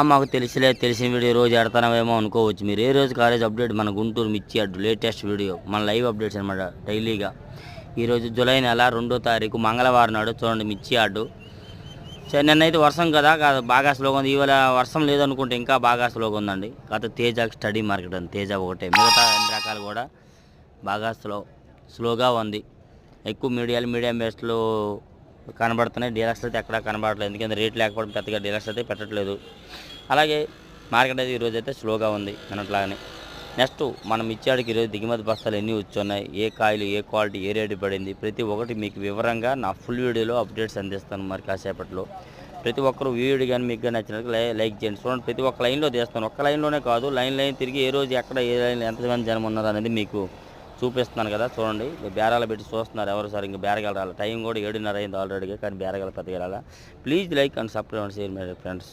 మాకు తెలిసిన వీడియో రోజు ఎడతానేమో అనుకోవచ్చు మీరు. ఏ రోజు కాలేజ్ అప్డేట్ మన గుంటూరు మిర్చి అడ్డు లేటెస్ట్ వీడియో మన లైవ్ అప్డేట్స్ అనమాట డైలీగా. ఈరోజు జూలై నెల 2వ తారీఖు మంగళవారం నాడు చూడండి మిర్చి అడ్డు. నిన్నైతే వర్షం కదా బాగా స్లోగా ఉంది. ఇవాళ వర్షం లేదనుకుంటే ఇంకా బాగా స్లోగా ఉందండి. కాకపోతే తేజ స్టడీ మార్కెట్ అని తేజ ఒకటే, మిగతా అన్ని రకాలు కూడా బాగా స్లోగా ఉంది. ఎక్కువ మీడియం బేస్లో కనబడుతున్నాయి. డీలక్స్ అయితే ఎక్కడా కనబడట్లేదు, ఎందుకంటే రేట్ లేకపోవడం పెద్దగా డీలక్స్ అయితే పెట్టట్లేదు. అలాగే మార్కెట్ అయితే ఈరోజు అయితే స్లోగా ఉంది అన్నట్లాగానే. నెక్స్ట్ మనం ఇచ్చాడికి ఈరోజు దిగుమతి బస్తాలు ఎన్ని వచ్చున్నాయి, ఏ కాయలు ఏ క్వాలిటీ ఏ రేటు పడింది ప్రతి ఒక్కటి మీకు వివరంగా నా ఫుల్ వీడియోలో అప్డేట్స్ అందిస్తాను. మరి కాసేపట్లో ప్రతి ఒక్కరు వీడియో కానీ మీకు కానీ నచ్చినట్టు లైక్ చేయండి. చూడండి ప్రతి ఒక్క లైన్లో తీస్తాను, ఒక్క లైన్లోనే కాదు, లైన్ తిరిగి ఏ రోజు ఎక్కడ ఏ లైన్ ఎంతమంది జనం ఉన్నారు అనేది మీకు చూపిస్తున్నాను కదా. చూడండి బేరాలు పెట్టి చూస్తున్నారు ఎవరు సార్, ఇంకా బేరగాలు రాలి, టైం కూడా 7:30 అయింది ఆల్రెడీగా, కానీ బేరగాలు పెద్దగా రాలా. Please like and subscribe and share my friends.